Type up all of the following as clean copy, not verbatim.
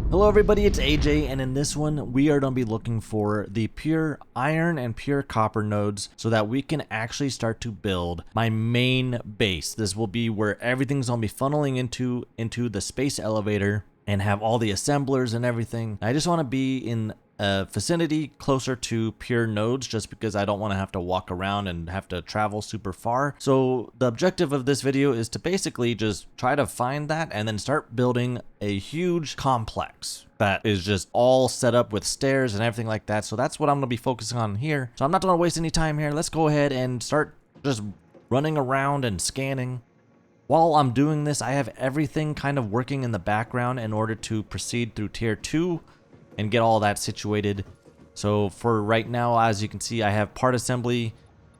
Hello everybody, it's AJ, and in this one we are going to be looking for the pure iron and pure copper nodes so that we can actually start to build my main base. This will be where everything's going to be funneling into the space elevator and have all the assemblers and everything. I just want to be in a vicinity closer to pure nodes just because I don't want to have to walk around and have to travel super far. So the objective of this video is to basically just try to find that and then start building a huge complex that is just all set up with stairs and everything like that. So that's what I'm going to be focusing on here. So I'm not going to waste any time here. Let's go ahead and start just running around and scanning. While I'm doing this, I have everything kind of working in the background in order to proceed through tier 2 and get all that situated. So for right now, as you can see, I have part assembly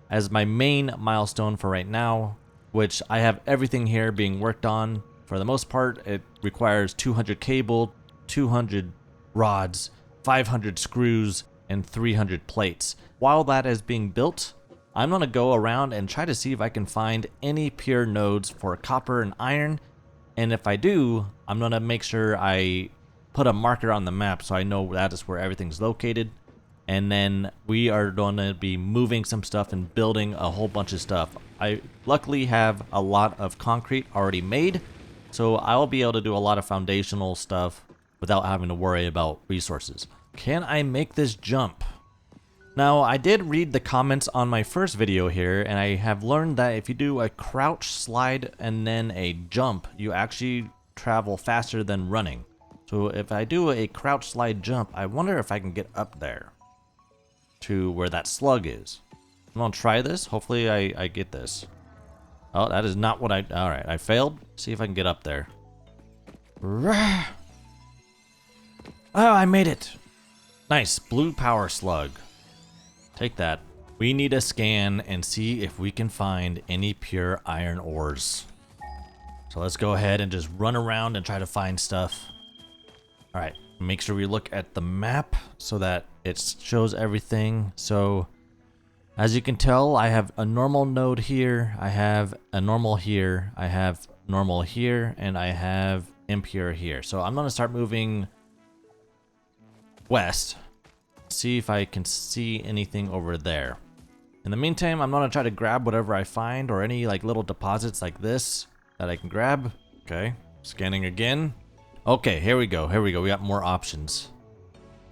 as my main milestone for right now, which I have everything here being worked on. For the most part, it requires 200 cable, 200 rods, 500 screws, and 300 plates. While that is being built, I'm gonna go around and try to see if I can find any pure nodes for copper and iron. And if I do, I'm gonna make sure I put a marker on the map so I know that is where everything's located. And then we are going to be moving some stuff and building a whole bunch of stuff. I luckily have a lot of concrete already made, so I'll be able to do a lot of foundational stuff without having to worry about resources. Can I make this jump? Now, I did read the comments on my first video here, and I have learned that if you do a crouch, slide, and then a jump, you actually travel faster than running. So if I do a crouch, slide, jump, I wonder if I can get up there to where that slug is. I'm gonna try this. Hopefully I get this. Oh, that is not what alright, I failed. See if I can get up there. Oh, I made it. Nice, blue power slug. Take that. We need to scan and see if we can find any pure iron ores. So let's go ahead and just run around and try to find stuff. Alright, make sure we look at the map so that it shows everything. So, as you can tell, I have a normal node here, I have a normal here, I have normal here, and I have impure here. So I'm going to start moving west, see if I can see anything over there. In the meantime, I'm going to try to grab whatever I find or any like little deposits like this that I can grab. Okay, scanning again. Okay, here we go. We got more options.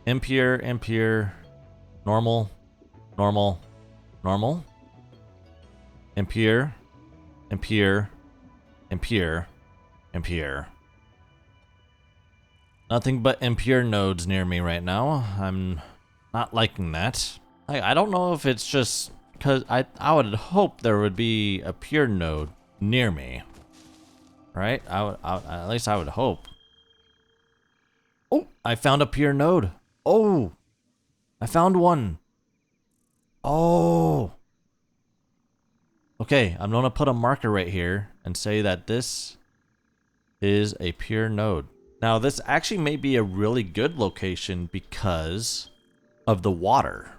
Impure, impure, normal, normal, normal, impure, impure, impure, impure. Nothing but impure nodes near me right now. I'm not liking that. I don't know if it's just because I would hope there would be a pure node near me. Right? At least I would hope. Oh, I found a pure node. Oh, I found one. Oh. Okay, I'm gonna put a marker right here and say that this is a pure node. Now, this actually may be a really good location because of the water.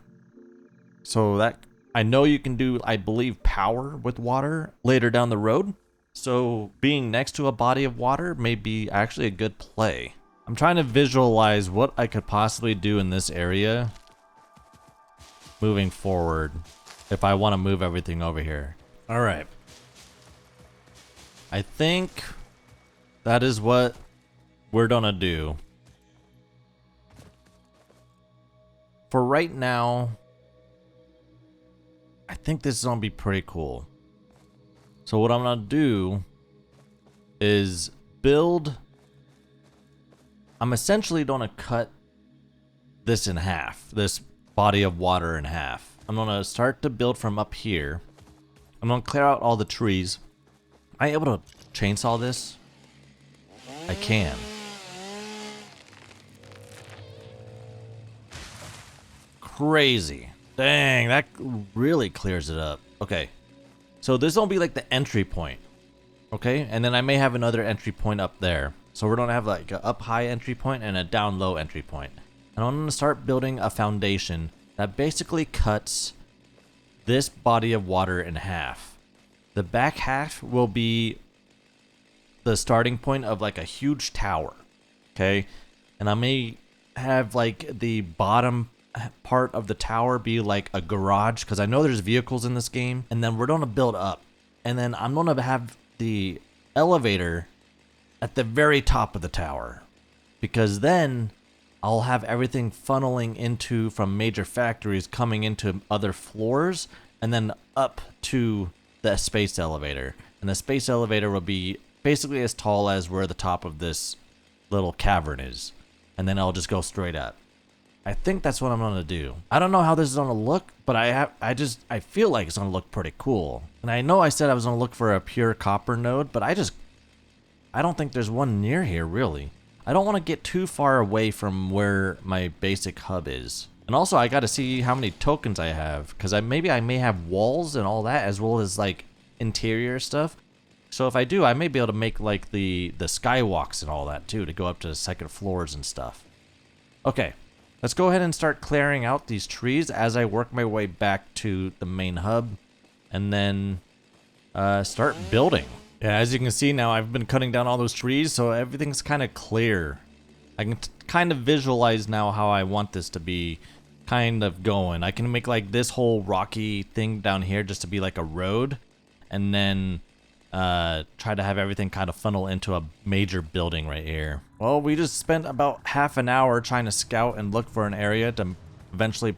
So that, I know you can do, I believe, power with water later down the road. So being next to a body of water may be actually a good play. I'm trying to visualize what I could possibly do in this area moving forward if I want to move everything over here. All right. I think that is what we're gonna do. For right now, I think this is gonna be pretty cool. So what I'm gonna do is build. I'm essentially gonna cut this in half, this body of water in half. I'm gonna start to build from up here. I'm gonna clear out all the trees. Am I able to chainsaw this? I can. Crazy. Dang, that really clears it up. Okay. So this will be like the entry point. Okay, and then I may have another entry point up there. So we're gonna have like a up high entry point and a down low entry point. And I'm gonna start building a foundation that basically cuts this body of water in half. The back half will be the starting point of like a huge tower. Okay. And I may have like the bottom part of the tower be like a garage, because I know there's vehicles in this game. And then we're going to build up. And then I'm going to have the elevator at the very top of the tower, because then I'll have everything funneling into from major factories coming into other floors and then up to the space elevator. And the space elevator will be basically as tall as where the top of this little cavern is. And then I'll just go straight up. I think that's what I'm gonna do. I don't know how this is gonna look, but I feel like it's gonna look pretty cool. And I know I said I was gonna look for a pure copper node, but I don't think there's one near here, really. I don't want to get too far away from where my basic hub is. And also, I got to see how many tokens I have, because maybe I may have walls and all that, as well as like interior stuff. So if I do, I may be able to make like the skywalks and all that too, to go up to the second floors and stuff. Okay, let's go ahead and start clearing out these trees as I work my way back to the main hub, and then start building. Yeah, as you can see now, I've been cutting down all those trees, so everything's kind of clear. I can kind of visualize now how I want this to be kind of going. I can make like this whole rocky thing down here just to be like a road, and then try to have everything kind of funnel into a major building right here. Well, we just spent about half an hour trying to scout and look for an area to eventually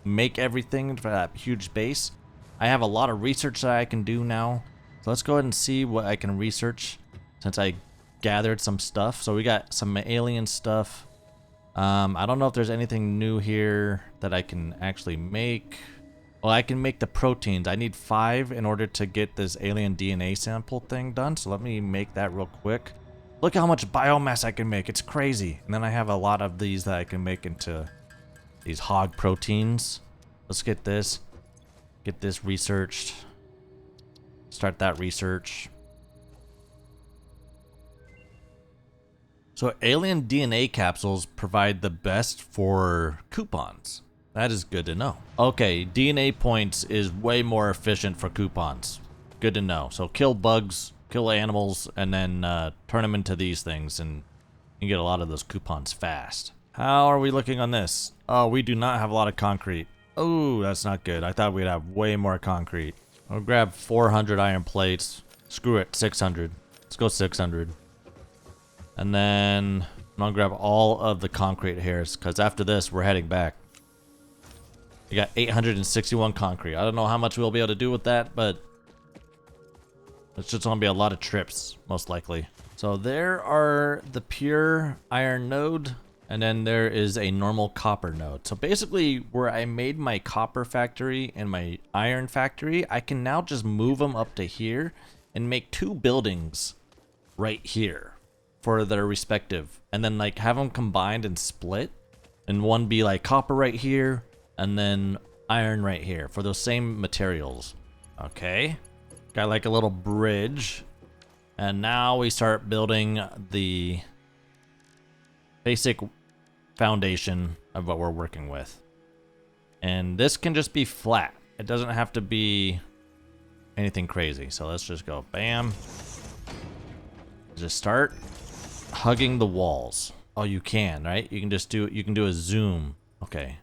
make everything for that huge base. I have a lot of research that I can do now. So let's go ahead and see what I can research since I gathered some stuff. So we got some alien stuff. I don't know if there's anything new here that I can actually make. Well, I can make the proteins. I need 5 in order to get this alien DNA sample thing done. So let me make that real quick. Look how much biomass I can make. It's crazy. And then I have a lot of these that I can make into these hog proteins. Let's get this. Get this researched. Start that research. So alien DNA capsules provide the best for coupons. That is good to know. Okay, DNA points is way more efficient for coupons. Good to know. So kill bugs, kill animals, and then turn them into these things, and you get a lot of those coupons fast. How are we looking on this? Oh, we do not have a lot of concrete. Oh, that's not good. I thought we'd have way more concrete. I'll grab 400 iron plates. Screw it, 600. Let's go 600. And then I'm gonna grab all of the concrete here, because after this, we're heading back. We got 861 concrete. I don't know how much we'll be able to do with that, but it's just gonna be a lot of trips, most likely. So there are the pure iron node, and then there is a normal copper node. So basically, where I made my copper factory and my iron factory, I can now just move them up to here and make 2 buildings right here for their respective, and then like have them combined and split, and one be like copper right here and then iron right here for those same materials. Okay, got like a little bridge, and now we start building the basic foundation of what we're working with. And this can just be flat. It doesn't have to be anything crazy. So let's just go bam. Just start hugging the walls. Oh, you can, right? You can just do, you can do a zoom. Okay.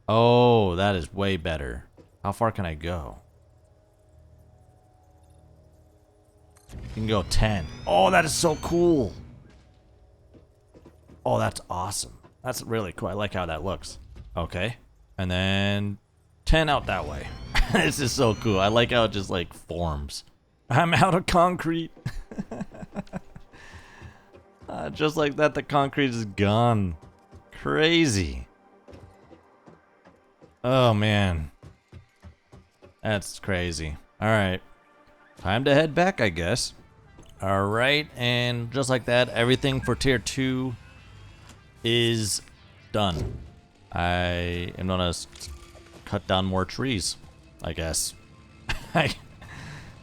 Oh, that is way better. How far can I go? You can go 10. Oh, that is so cool. Oh, that's awesome. That's really cool. I like how that looks. Okay. And then 10 out that way. This is so cool. I like how it just like forms. I'm out of concrete. Just like that, the concrete is gone. Crazy. Oh, man. That's crazy. All right. Time to head back, I guess. All right. And just like that, everything for tier 2 is done. I am gonna cut down more trees, I guess.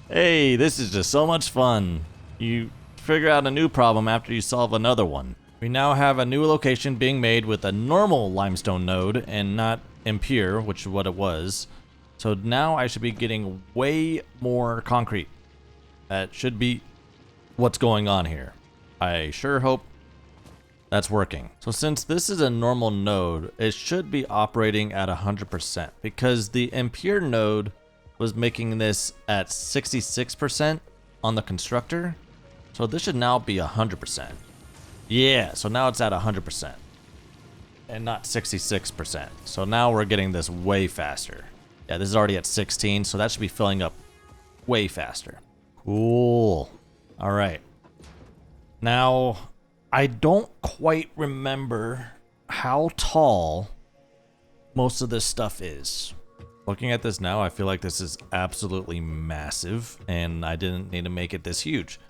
Hey, this is just so much fun. You figure out a new problem after you solve another one. We now have a new location being made with a normal limestone node and not impure, which is what it was. So now I should be getting way more concrete. That should be what's going on here. I sure hope that's working. So since this is a normal node, it should be operating at 100% because the impure node was making this at 66% on the constructor. So this should now be 100%. Yeah, so now it's at 100% and not 66%. So now we're getting this way faster. Yeah, this is already at 16, so that should be filling up way faster. Cool. All right. Now, I don't quite remember how tall most of this stuff is. Looking at this now, I feel like this is absolutely massive, and I didn't need to make it this huge.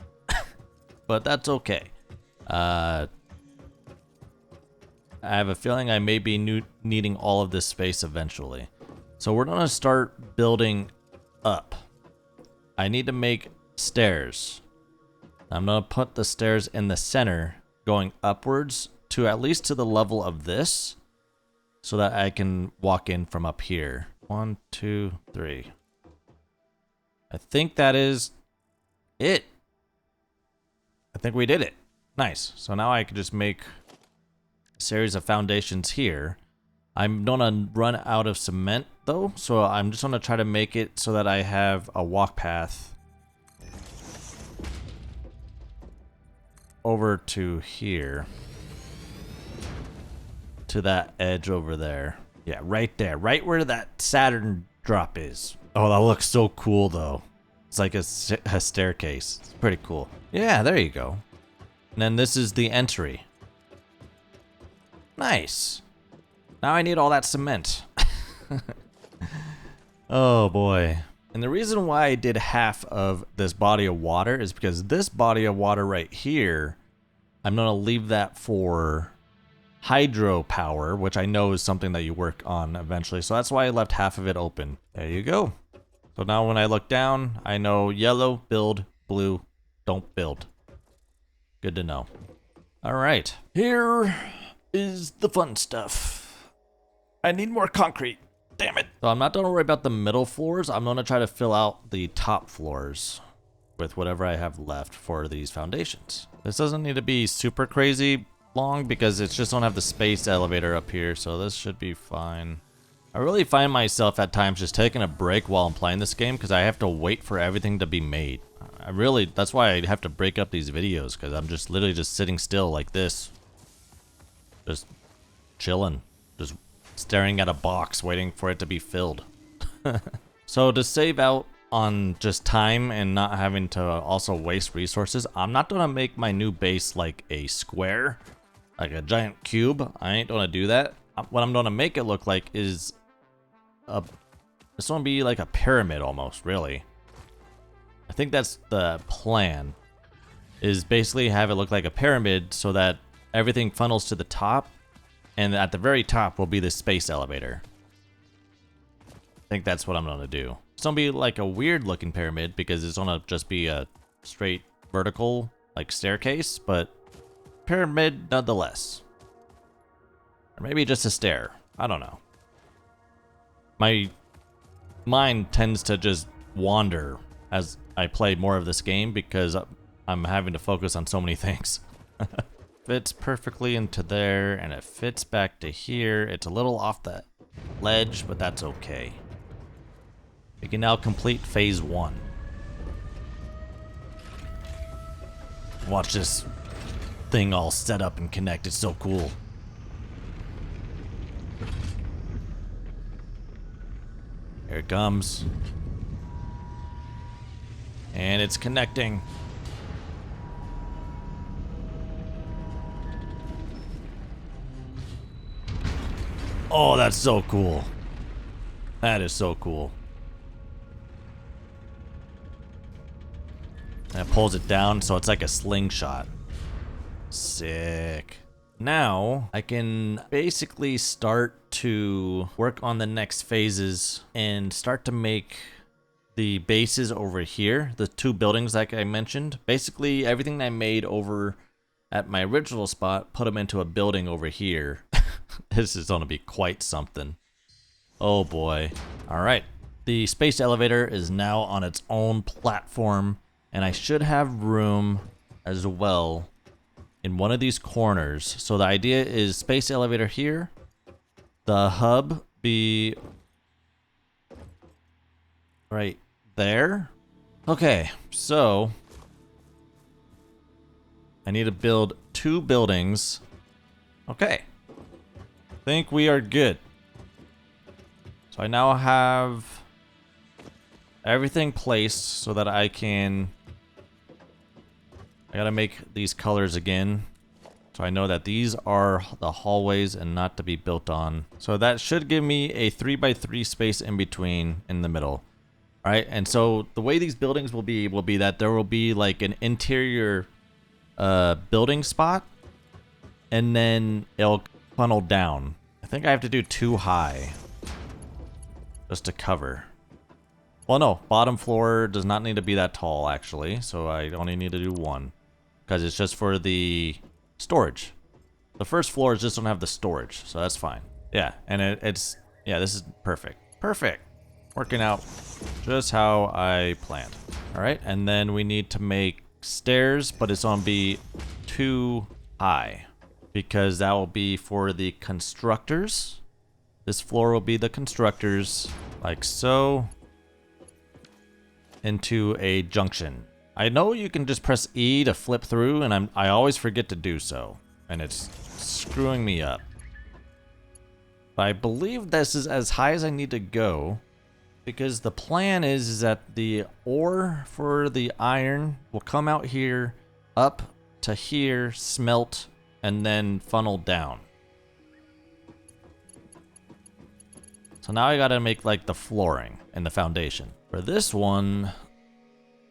But that's okay. I have a feeling I may be needing all of this space eventually. So we're gonna start building up. I need to make stairs. I'm gonna put the stairs in the center, going upwards to at least to the level of this, so that I can walk in from up here. 1, 2, 3. I think that is it. I think we did it. Nice. So now I can just make a series of foundations here. I'm gonna run out of cement though, so I'm just gonna try to make it so that I have a walk path over to here, to that edge over there. Yeah, right there, right where that Saturn drop is. Oh, that looks so cool though. It's like a staircase. It's pretty cool. Yeah, there you go. And then this is the entry. Nice. Now I need all that cement. Oh boy. And the reason why I did half of this body of water is because this body of water right here, I'm gonna leave that for hydropower, which I know is something that you work on eventually. So that's why I left half of it open. There you go. So now when I look down, I know yellow, build, blue, don't build. Good to know. All right, here is the fun stuff. I need more concrete. Damn it. So I'm not gonna worry about the middle floors. I'm gonna try to fill out the top floors with whatever I have left for these foundations. This doesn't need to be super crazy long because it's just don't have the space elevator up here, so this should be fine. I really find myself at times just taking a break while I'm playing this game because I have to wait for everything to be made. That's why I have to break up these videos, because I'm just literally just sitting still like this. Just chilling. Just staring at a box waiting for it to be filled. So to save out on just time and not having to also waste resources, I'm not gonna make my new base like a square, like a giant cube. I ain't gonna do that. What I'm gonna make it look like is it's gonna be like a pyramid almost, really. I think that's the plan, is basically have it look like a pyramid so that everything funnels to the top, and at the very top will be the space elevator. I think that's what I'm gonna do. It's gonna be like a weird looking pyramid because it's gonna just be a straight vertical like staircase, but pyramid nonetheless. Or maybe just a stair. I don't know. My mind tends to just wander as I play more of this game because I'm having to focus on so many things. Fits perfectly into there, and it fits back to here. It's a little off the ledge, but that's okay. We can now complete phase 1. Watch this thing all set up and connect. It's so cool. Here it comes. And it's connecting. Oh, that's so cool. That is so cool. And it pulls it down so it's like a slingshot. Sick. Now I can basically start to work on the next phases and start to make the bases over here, the 2 buildings like I mentioned. Basically everything I made over at my original spot, put them into a building over here. This is gonna be quite something. Oh boy. All right, the space elevator is now on its own platform, and I should have room as well in one of these corners. So the idea is space elevator here, the hub be right there. Okay, so I need to build 2 buildings. Okay, think we are good. So I now have everything placed so that I gotta make these colors again. So I know that these are the hallways and not to be built on. So that should give me a 3x3 space in between in the middle. All right, and so the way these buildings will be that there will be like an interior building spot, and then it'll funnel down. I think I have to do 2 high just to cover. Well, no, bottom floor does not need to be that tall actually, so I only need to do 1 because it's just for the storage. The first floors just don't have the storage, so that's fine. Yeah, and it's this is perfect. Perfect. Working out just how I planned. All right, and then we need to make stairs, but it's gonna be 2 high because that will be for the constructors. This floor will be the constructors, like so, into a junction. I know you can just press E to flip through, and I always forget to do so, and it's screwing me up. But I believe this is as high as I need to go, because the plan is that the ore for the iron will come out here, up to here, smelt, and then funnel down. So now I gotta make like the flooring and the foundation. For this one,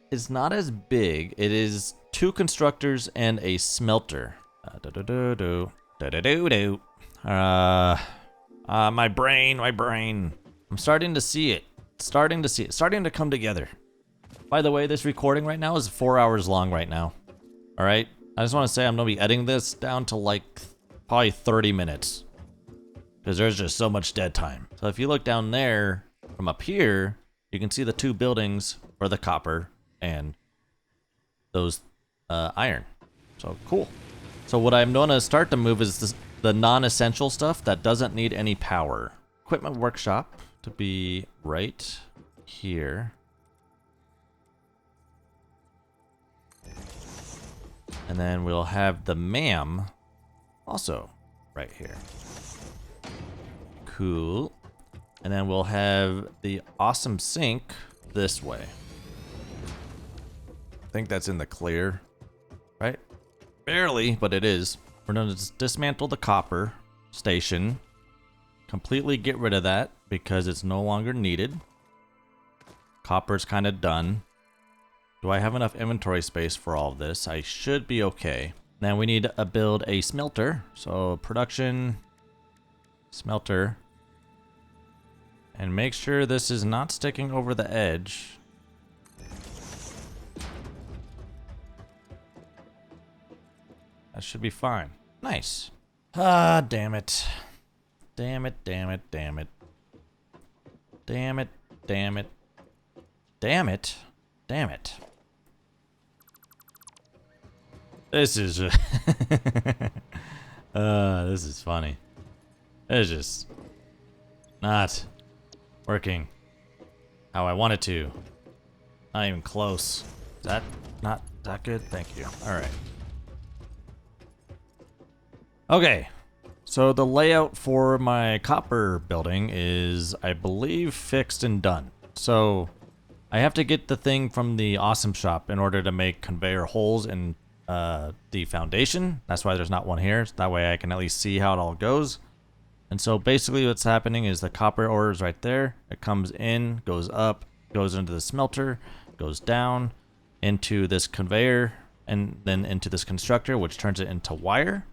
it's not as big. It is 2 constructors and a smelter. My brain. I'm starting to see it. Starting to come together. By the way, this recording right now is 4 hours long right now. All right. I just want to say I'm gonna be editing this down to like probably 30 minutes because there's just so much dead time. So if you look down there from up here, you can see the 2 buildings for the copper and those iron. So cool. So what I'm gonna start to move is the non-essential stuff that doesn't need any power. Equipment workshop to be right here. And then we'll have the MAM also right here. Cool. And then we'll have the awesome sink this way. I think that's in the clear, right? Barely, but it is. We're gonna dismantle the copper station. Completely get rid of that because it's no longer needed. Copper's kind of done. Do I have enough inventory space for all of this? I should be okay. Now we need to build a smelter. So production, smelter. And make sure this is not sticking over the edge. That should be fine. Nice. Ah, damn it. Damn it. Damn it. Damn it. Damn it. Damn it. Damn it. This is this is funny. It's just not working how I want it to. Not even close. Is that not that good? Thank you. All right. Okay. So the layout for my copper building is, I believe, fixed and done. So I have to get the thing from the awesome shop in order to make conveyor holes in the foundation. That's why there's not one here. So that way I can at least see how it all goes. And so basically what's happening is the copper ore is right there. It comes in, goes up, goes into the smelter, goes down into this conveyor, and then into this constructor, which turns it into wire.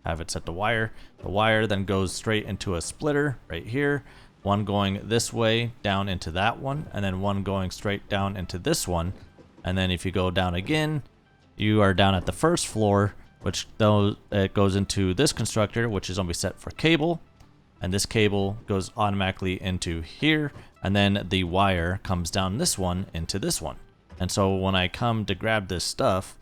Have it set to wire. The wire then goes straight into a splitter right here. One going this way down into that one, and then one going straight down into this one. And then if you go down again, you are down at the first floor, which though it goes into this constructor, which is gonna be set for cable. and this cable goes automatically into here, and then the wire comes down this one into this one. And so when I come to grab this stuff,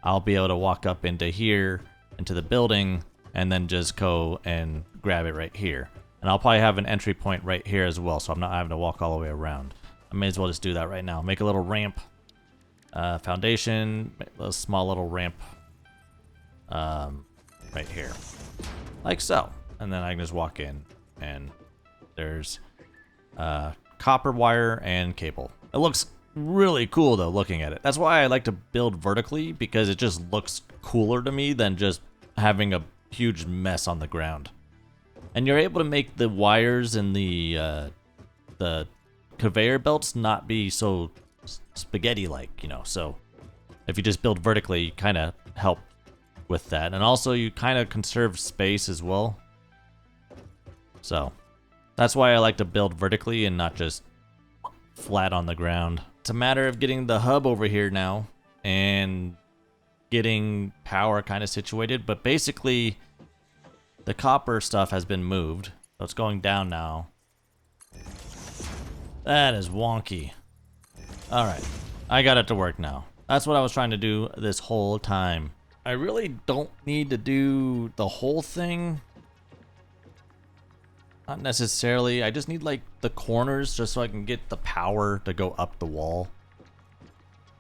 I'll be able to walk up into here, into the building, and then just go and grab it right here. And I'll probably have an entry point right here as well, so I'm not having to walk all the way around. I may as well just do that right now. Make a little ramp, foundation, a small little ramp right here, like so. And then I can just walk in, and there's copper wire and cable. It looks really cool though, looking at it. That's why I like to build vertically, because it just looks cooler to me than just having a huge mess on the ground. And you're able to make the wires and the conveyor belts not be so spaghetti-like, you know. So if you just build vertically, you kind of help with that. And also you kind of conserve space as well. So that's why I like to build vertically and not just flat on the ground. It's a matter of getting the hub over here now and getting power kind of situated. But basically, the copper stuff has been moved, so it's going down now. That is wonky. All right, I got it to work now. That's what I was trying to do this whole time. I really don't need to do the whole thing. Not necessarily. I just need like the corners just so I can get the power to go up the wall.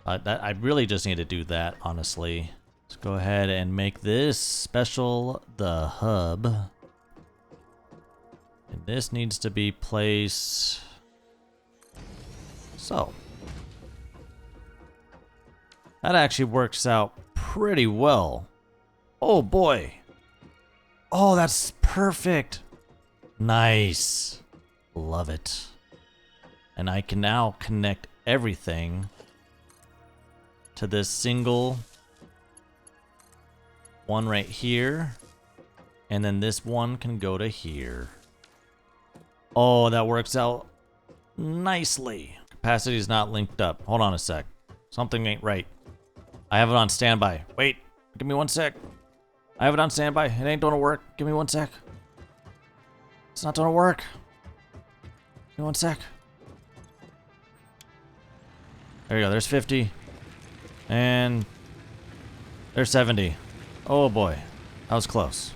I really just need to do that, honestly. Let's go ahead and make this special the hub. And this needs to be placed so. That actually works out pretty well. Oh boy. Oh, that's perfect. Nice. Love it. And I can now connect everything to this single one right here. And then this one can go to here. Oh, that works out nicely. Capacity is not linked up. Hold on a sec. Something ain't right. I have it on standby. Wait, give me 1 sec. I have it on standby. It ain't gonna work. Give me 1 sec. It's not gonna work. Give me 1 sec. There you go. There's 50. And there's 70. Oh boy. That was close.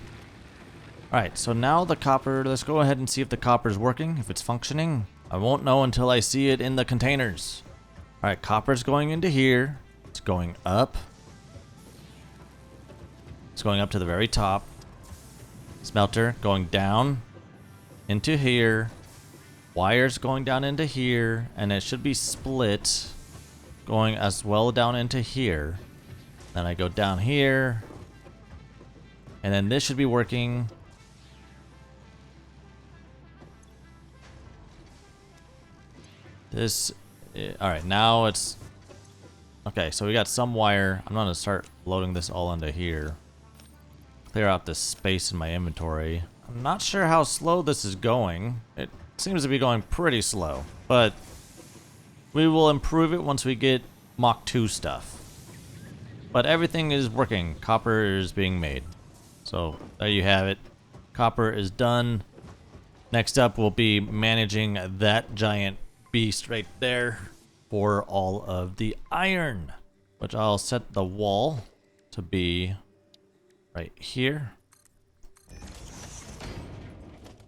Alright, so now the copper, let's go ahead and see if the copper's working, if it's functioning. I won't know until I see it in the containers. Alright, copper's going into here. It's going up. It's going up to the very top. Smelter going down into here. Wires going down into here. And it should be split going as well down into here. Then I go down here. And then this should be working. This, all right, now it's, okay, so we got some wire. I'm gonna start loading this all into here. Clear out this space in my inventory. I'm not sure how slow this is going. It seems to be going pretty slow, but we will improve it once we get Mach 2 stuff. But everything is working. Copper is being made. So there you have it. Copper is done. Next up will be managing that giant beast right there for all of the iron, which I'll set the wall to be right here.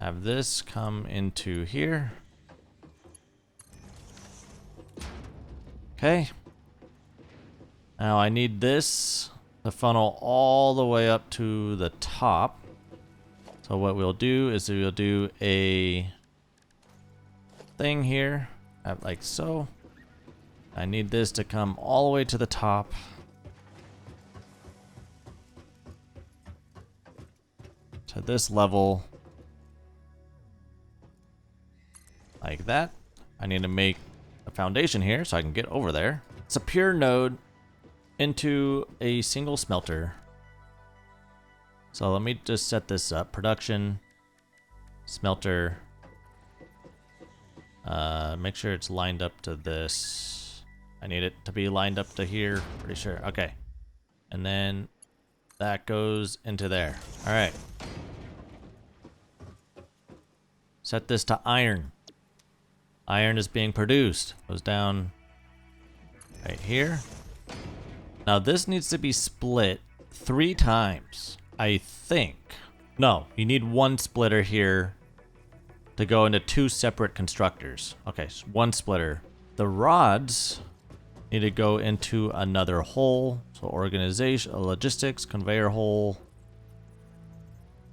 Have this come into here. Okay. Now I need this to funnel all the way up to the top. So what we'll do is we'll do a thing here, like so. I need this to come all the way to the top. To this level. Like that. I need to make a foundation here so I can get over there. It's a pure node into a single smelter. So let me just set this up. Production, smelter. Make sure it's lined up to this. I need it to be lined up to here, pretty sure. Okay. And then that goes into there. All right. set this to iron. Iron is being produced. Goes down right here. Now this needs to be split 3 times, I think. No, you need 1 splitter here to go into 2 separate constructors. Okay, so 1 splitter. The rods need to go into another hole. So organization, logistics, conveyor hole,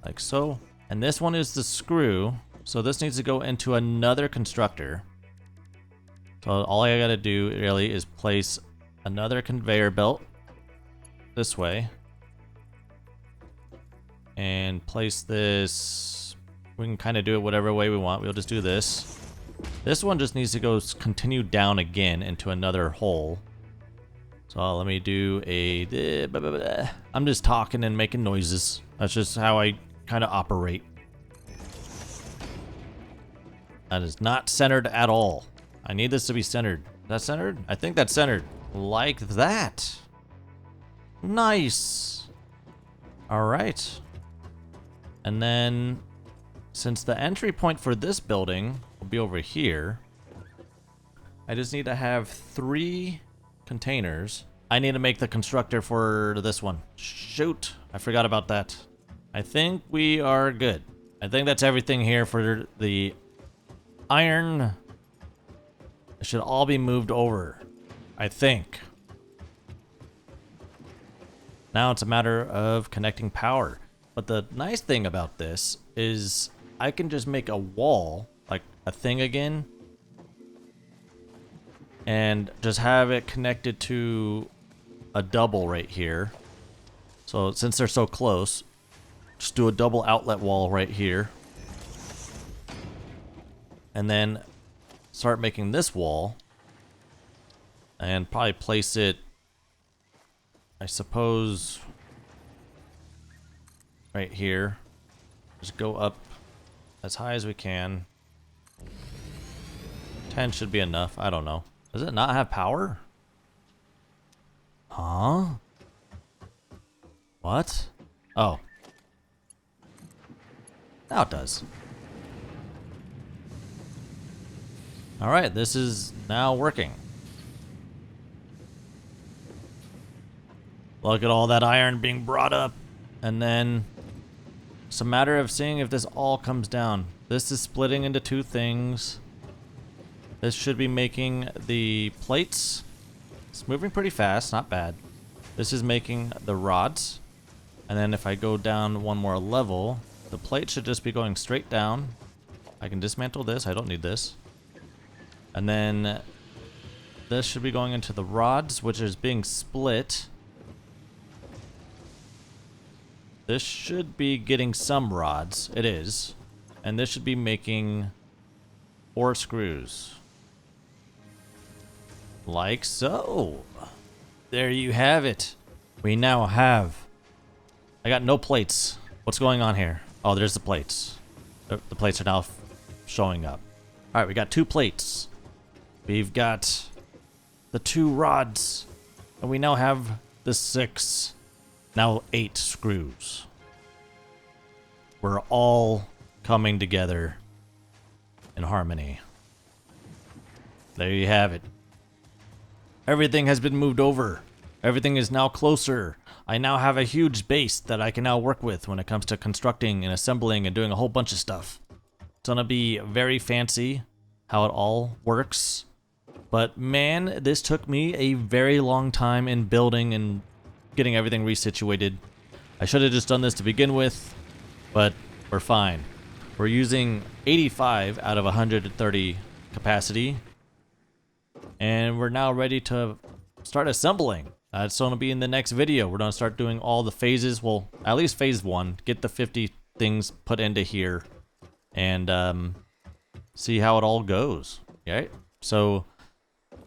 like so. And this one is the screw. So this needs to go into another constructor. So all I gotta do really is place another conveyor belt this way. And place this, we can kind of do it whatever way we want. We'll just do this. This one just needs to go continue down again into another hole. So let me do a, I'm just talking and making noises. That's just how I kind of operate. That is not centered at all. I need this to be centered. Is that centered? I think that's centered. Like that. Nice. All right. And then, since the entry point for this building will be over here, I just need to have 3 containers. I need to make the constructor for this one. Shoot, I forgot about that. I think we are good. I think that's everything here for the iron. It should all be moved over, I think. Now it's a matter of connecting power. But the nice thing about this is I can just make a wall, like a thing again, and just have it connected to a double right here. So since they're so close, just do a double outlet wall right here. And then start making this wall and probably place it, I suppose, right here. Just go up as high as we can. 10 should be enough. I don't know. Does it not have power? Huh? What? Oh. Now it does. Alright, this is now working. Look at all that iron being brought up. And then it's a matter of seeing if this all comes down. This is splitting into 2 things. This should be making the plates. It's moving pretty fast, not bad. This is making the rods. And then if I go down 1 more level, the plate should just be going straight down. I can dismantle this, I don't need this. And then this should be going into the rods, which is being split. This should be getting some rods. It is. And this should be making 4 screws. Like so. There you have it. We now have... I got no plates. What's going on here? Oh, there's the plates. The plates are now showing up. Alright, we got 2 plates. We've got the 2 rods. And we now have the 6... now 8 screws. We're all coming together in harmony. There you have it. Everything has been moved over. Everything is now closer. I now have a huge base that I can now work with when it comes to constructing and assembling and doing a whole bunch of stuff. It's gonna be very fancy how it all works. But man, this took me a very long time in building and getting everything resituated. I should have just done this to begin with, but we're fine. We're using 85 out of 130 capacity, and we're now ready to start assembling. That's going to be in the next video. We're going to start doing all the phases. Well, at least phase 1. Get the 50 things put into here, and see how it all goes. Okay? So,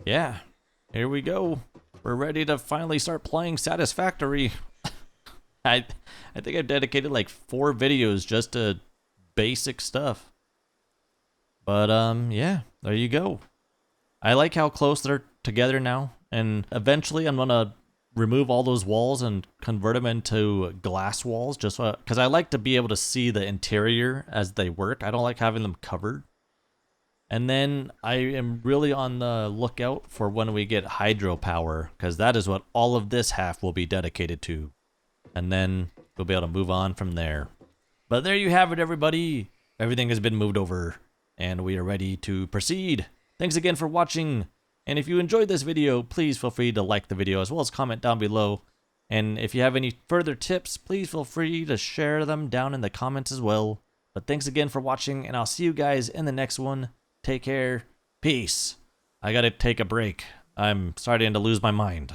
yeah, here we go. We're ready to finally start playing Satisfactory. I think I've dedicated like 4 videos just to basic stuff. But yeah, there you go. I like how close they're together now, and eventually I'm gonna remove all those walls and convert them into glass walls, just because I like to be able to see the interior as they work. I don't like having them covered. And then I am really on the lookout for when we get hydropower, because that is what all of this half will be dedicated to. And then we'll be able to move on from there. But there you have it, everybody. Everything has been moved over, and we are ready to proceed. Thanks again for watching. And if you enjoyed this video, please feel free to like the video as well as comment down below. And if you have any further tips, please feel free to share them down in the comments as well. But thanks again for watching, and I'll see you guys in the next one. Take care. Peace. I gotta take a break. I'm starting to lose my mind.